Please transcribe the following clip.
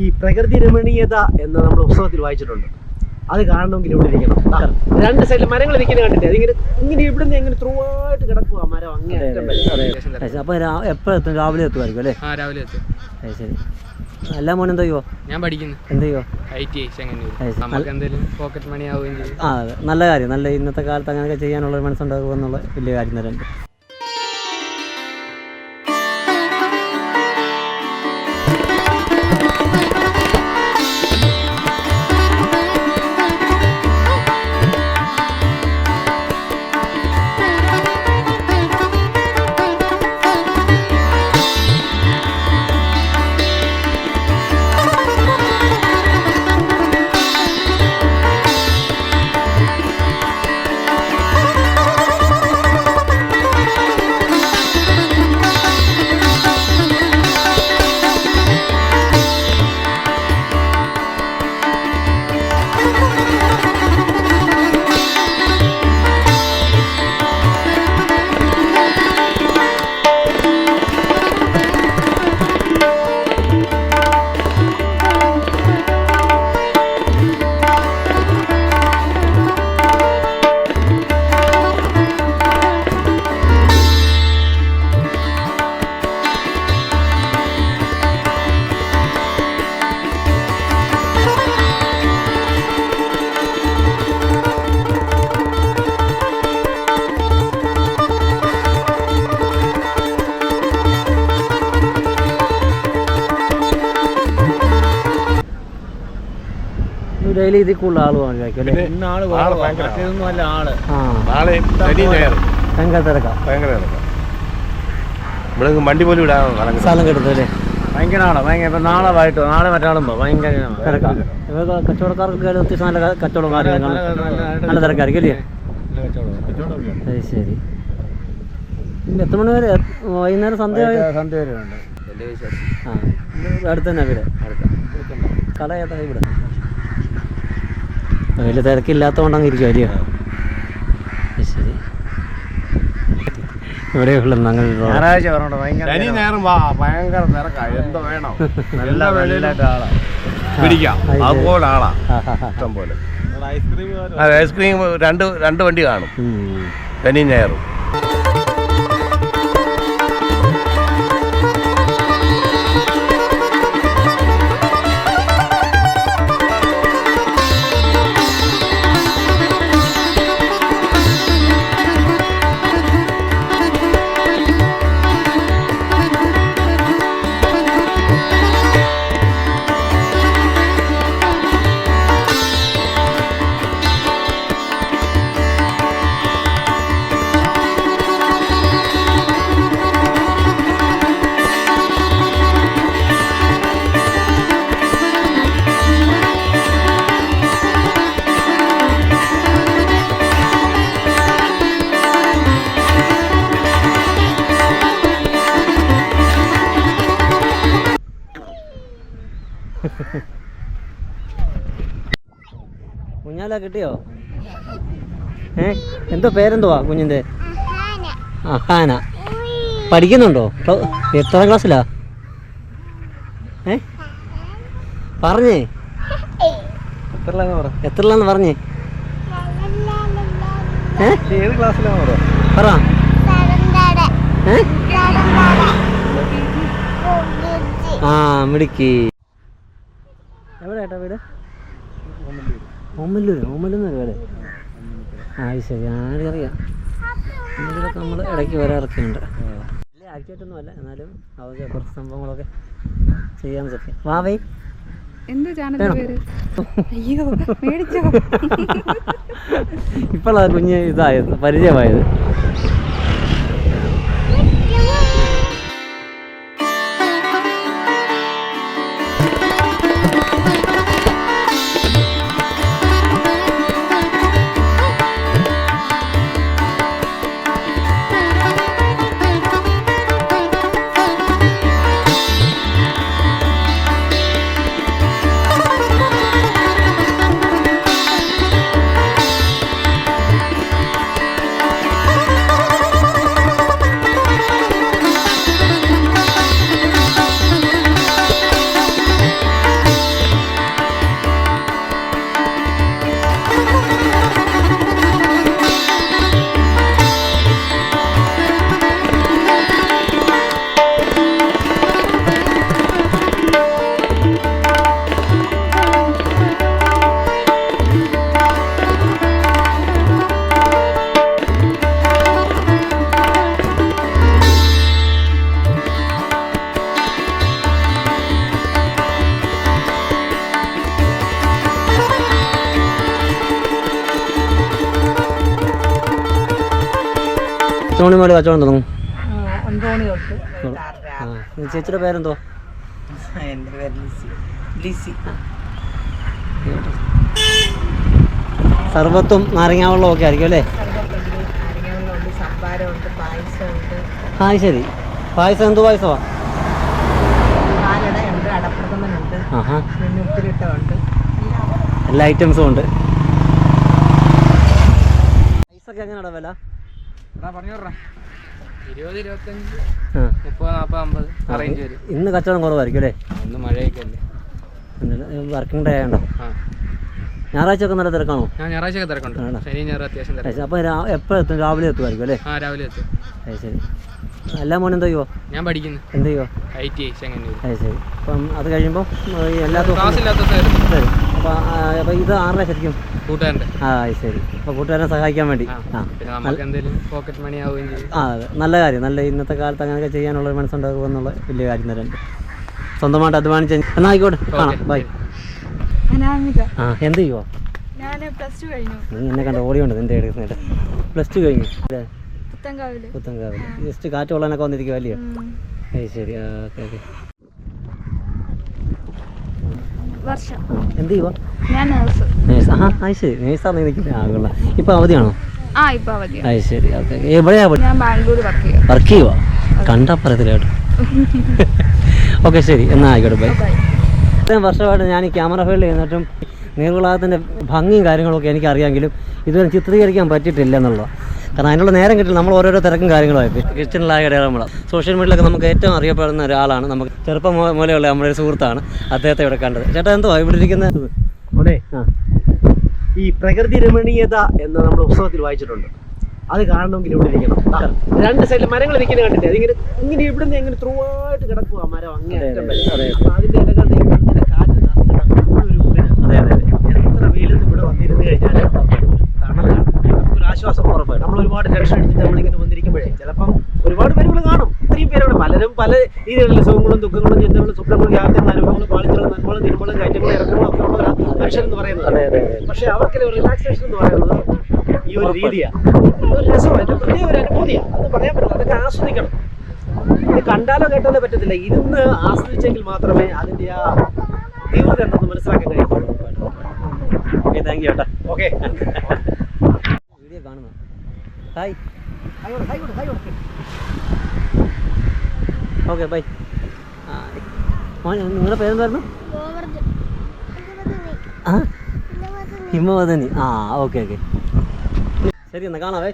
ഈ പ്രകൃതി രമണീയത എന്ന് നമ്മൾ പുസ്തകത്തിൽ വായിച്ചിട്ടുണ്ട്. അത് കാണണമെങ്കിൽ ഇവിടെ ഇരിക്കണം. രണ്ട് സൈഡിൽ മരങ്ങൾ ഇരിക്കുന്ന കണ്ടില്ലേ, അതിങ്ങനെ ഇങ്ങനെ ഇവിടുന്ന് എങ്ങനെ ത്രൂ ആയിട്ട് കിടക്കുക മരം അങ്ങനെ. അപ്പൊ എപ്പോഴും എത്തും? രാവിലെ എത്തുമായിരിക്കും അല്ലേ? രാവിലെ എത്തും. ശരി. എല്ലാ മോനും എന്തോ ചെയ്യോ? ഞാൻ പഠിക്കുന്നു. എന്ത് ചെയ്യോ? പോക്കറ്റ് മണി ആവുകയും ചെയ്യും. ആ അതെ, നല്ല കാര്യം. നല്ല ഇന്നത്തെ കാലത്ത് അങ്ങനെയൊക്കെ ചെയ്യാനുള്ള ഒരു മനസ്സുണ്ടാകുക എന്നുള്ള വലിയ കാര്യം തന്നെ. ഡെയിലി ഇതിൽ കൂടുതൽ ആള് വാങ്ങിക്കും അല്ലേ? ഭയങ്കര തിരക്കാം. ഇവിടെ വണ്ടി പോലും ഇടാൻ സ്ഥലം കിട്ടുന്നല്ലേ? ഭയങ്കര ആളാ. ഭയങ്കര നാളെ വൈകിട്ടോ നാളെ മറ്റാളുമ്പോ ഭയങ്കര തിരക്കാം. കച്ചവടക്കാർക്ക് അത്യാവശ്യം നല്ല കച്ചവടം നല്ല തിരക്കായിരിക്കും അല്ലേ? ശരി. എത്ര മണി വരെ? വൈകുന്നേരം സന്ധ്യ വരെ ഉണ്ട്. ആ അടുത്ത് തന്നെ ഇവിടെ കട ഏതാ? ഇവിടെ വലിയ തിരക്കില്ലാത്തതുകൊണ്ടങ്ങ് ഇരിക്കും അല്ലയോ? ശരി. ഇവിടെയുള്ള ഞായറാഴ്ച പറഞ്ഞോണ്ട് ഭയങ്കര തിരക്കാ. എന്തോ വേണം, നല്ല വെളിയിലായിട്ട് ആളാ പിടിക്കാം. അതുപോലെ ആളാ ഇഷ്ടം പോലെ. ഐസ്ക്രീം രണ്ട് വണ്ടി കാണും ശനിയും ഞായറും. കുഞ്ഞാല കിട്ടിയോ? എന്തോ പേരെന്തുവാ കുഞ്ഞിൻ്റെ? അഹാന. പഠിക്കുന്നുണ്ടോ? എത്ര ക്ലാസ്സിലാ? പറഞ്ഞേ എത്രലാന്ന് പറഞ്ഞേ? ഏത് ക്ലാസ്സിലാണോ പറ. ആ മിടുക്കി. എവിടെ ഏട്ടാ വീട്? ഓമല്ലൂർ വീട്. ആ ശരി. ആർക്കറിയാം. ഓമല്ലൂരൊക്കെ നമ്മൾ ഇടയ്ക്ക് വരാറൊക്കെയുണ്ട്. വലിയ ആക്ടിവായിട്ടൊന്നും അല്ല, എന്നാലും അവർക്ക് കുറച്ച് സംഭവങ്ങളൊക്കെ ചെയ്യാൻ പറ്റും. വാവേ ഇപ്പോഴാണ് കുഞ്ഞ് ഇതായത്, പരിചയമായത്. മണി മുതൽ കച്ചവടം തുടങ്ങും? 9 മണി തൊട്ട് ആ ചേച്ചിയുടെ പേരെന്തോ? എൻ്റെ പേര് ലിസി. സർബത്തും നാരങ്ങാവെള്ളവും ഒക്കെ ആയിരിക്കും അല്ലേ? നാരങ്ങാവെള്ളമുണ്ട്, സംഭാരമുണ്ട്, പായസമുണ്ട്. ആ ശരി. പായസം എന്ത് പായസമാണ്? പാലടയുണ്ട്, അടപ്രഥമനുണ്ട്, ആഹാ, പിന്നെ ഉപ്പിലിട്ടമുണ്ട്. എല്ലാ ഐറ്റംസും ഉണ്ട്. പൈസക്ക് എങ്ങനെയാണോ വില? 20, 25, ആ 30, 40, 50 റേഞ്ച് വരും. ഇന്ന് കച്ചവടം കുറവായിരിക്കും അല്ലേ? ഇന്ന് മഴയൊക്കെ അല്ലേ. വർക്കിംഗ് ഡേ ആയതുണ്ടോ? ആ ഞായറാഴ്ച ഒക്കെ നല്ല തിരക്കാണോ? ഞാൻ ഞായറാഴ്ചയൊക്കെ തിരക്കുണ്ട്. ആണോ? ശനി ഞായർ അത്യാവശ്യം തിരക്ക്. അപ്പോൾ എപ്പോൾ എത്തും? രാവിലെ എത്തുമായിരിക്കും അല്ലേ? ആ രാവിലെ എത്തും. അത് ശരി. എല്ലാ മോനും എന്തോ ചെയ്യുമോ? ഞാൻ പഠിക്കുന്നു എന്ത് ചെയ്യുമോ? ITI ചെങ്ങന്നൂർ. അത് ശരി. അപ്പം അത് കഴിയുമ്പോൾ എല്ലാ ക്ലാസ് ദിവസവും ഇല്ലാത്ത ദിവസം തരും. അപ്പോൾ ഇത് ആരുടെ ശരിക്കും? കൂട്ടുകാരൻ്റെ. ആ അത് ശരി. അപ്പോൾ കൂട്ടുകാരനെ സഹായിക്കാൻ വേണ്ടി. ആ പിന്നെ നമുക്ക് എന്തെങ്കിലും പോക്കറ്റ് മണി ആവുകയും ചെയ്യും. ആ അതെ, നല്ല കാര്യം. നല്ല ഇന്നത്തെ കാലത്ത് അങ്ങനെയൊക്കെ ചെയ്യാനുള്ളൊരു മനസ്സുണ്ടാകുക എന്നുള്ള വലിയ കാര്യം തരുന്നുണ്ട്. സ്വന്തമായിട്ട് അധ്വാനിച്ച് എന്നാൽ ആയിക്കോട്ടെ, കാണാം, ബൈ. അനാമിക. ആ എന്ത് ചെയ്യുമോ? ഞാൻ +2 കഴിഞ്ഞു. നീ എന്നെ കണ്ട ഓടിയുണ്ട് നിൻ്റെ എടുക്കുന്നിട്ട്. +2 കഴിഞ്ഞു അല്ലേ? പുത്തൻകാവില്. പുത്തൻകാവിൽ. ജസ്റ്റ് കാറ്റ് കൊള്ളാനൊക്കെ വന്നിരിക്കും അല്ലയോ? അത് ശരി. ആ ഓക്കെ ഓക്കെ. വർഷം. എന്ത് ചെയ്യുമോ? ഞാൻ നേഴ്സ്. നേഴ്സ്. ആ അത് ശരി. നേഴ്സാണ് നിൽക്കുന്നത്. ആ കൊള്ളാം. ഇപ്പം അവധിയാണോ? ഇപ്പൊ അവധിയാണ്. അത് ശരി. ഓക്കെ. എവിടെയാ ഞാൻ ബാംഗ്ലൂർ വർക്ക് ചെയ്യുമോ? കണ്ടാൽ പറയത്തില്ല കേട്ടോ. ഓക്കെ ശരി, എന്നാൽ ആയിക്കോട്ടെ, ബൈ. ഇത്രയും വർഷമായിട്ട് ഞാൻ ഈ ക്യാമറ ഫീൽഡ് ചെയ്യുന്നിട്ടും നീർവിളാകത്തിൻ്റെ ഭംഗിയും കാര്യങ്ങളൊക്കെ എനിക്കറിയാമെങ്കിലും ഇതുവരെ ചിത്രീകരിക്കാൻ പറ്റിയിട്ടില്ല എന്നുള്ളത്. കാരണം അതിനുള്ള നേരം കിട്ടില്ല. നമ്മൾ ഓരോരോ തിരക്കും കാര്യങ്ങളുമായിട്ട് ക്രിസ്ത്യനിലായ ഇടയാളമുള്ള സോഷ്യൽ മീഡിയയിലൊക്കെ നമുക്ക് ഏറ്റവും അറിയപ്പെടുന്ന ഒരാളാണ്. നമുക്ക് ചെറുപ്പം മൂലയുള്ള നമ്മുടെ ഒരു സുഹൃത്താണ്. അദ്ദേഹത്തെ ഇവിടെ കണ്ടത്. ചേട്ടാ എന്തോ ഇവിടെ ഇരിക്കുന്നത്? അവിടെ ഈ പ്രകൃതി രമണീയത എന്ന് നമ്മൾ പുസ്തകത്തിൽ വായിച്ചിട്ടുണ്ട്. അത് കാണണമെങ്കിൽ ഇവിടെ ഇരിക്കണം. രണ്ട് സൈഡിൽ മരങ്ങൾ ഇരിക്കുന്നത് കണ്ടില്ലേ? അതിങ്ങനെ ഇങ്ങനെ ഇവിടുന്ന് എങ്ങനെ ത്രൂ ആയിട്ട് കിടക്കുക മരം അങ്ങേറ്റം വരെ. അപ്പൊ അതിന്റെ ഇലകളുടെ ഇങ്ങനെ കാറ്റ് എത്ര വെയിലത്ത് ഇവിടെ വന്നിരുന്നു കഴിഞ്ഞാൽ തണലാണ്, നമുക്കൊരു ആശ്വാസം. ഉറപ്പാണ്. നമ്മൾ ഒരുപാട് ടെൻഷൻ അടിച്ചിട്ട് നമ്മളിങ്ങനെ വന്നിരിക്കുമ്പോഴേ ചിലപ്പം ഒരുപാട് പേരുകൾ കാണും. ഇത്രയും പേരോട് പലരും പല രീതിയിലുള്ള സുഖങ്ങളും ദുഃഖങ്ങളും ചിന്തകളും സ്വപ്നങ്ങളും യാത്രകളും അനുഭവങ്ങളും പാളിച്ചകളും നന്മകളും തിരുമകളും കയറ്റങ്ങളും ഇറക്കങ്ങളും ഒക്കെ ഉള്ള മനുഷ്യരെന്ന് പറയുന്നത്. പക്ഷെ അവർക്കൊരു റിലാക്സേഷൻ എന്ന് പറയുന്നത് ഈ ഒരു രീതിയാണ്. ഒരു രസമാണ്, ഏറ്റവും പ്രത്യേക ഒരു അനുഭൂതിയാണ്. അത് പറയാൻ പറ്റില്ല. അതൊക്കെ ആസ്വദിക്കണം. ഇത് കണ്ടാലോ കേട്ടാലോ പറ്റത്തില്ല. ഇരുന്ന് ആസ്വദിച്ചെങ്കിൽ മാത്രമേ അതിൻ്റെ ആ തീവ്രത എന്തെന്ന് മനസ്സിലാക്കാൻ കഴിയുള്ളൂ. ഓക്കെ, താങ്ക് യു ചേട്ടാ. ഓക്കെ, വീഡിയോ കാണുന്നു. ഹായ്. Okay bye. നിങ്ങളുടെ പേരെന്തായിരുന്നു? ആ ഹിമവദനി. ആ ഓക്കെ ഓക്കെ ശരി, എന്നാൽ കാണാവേ.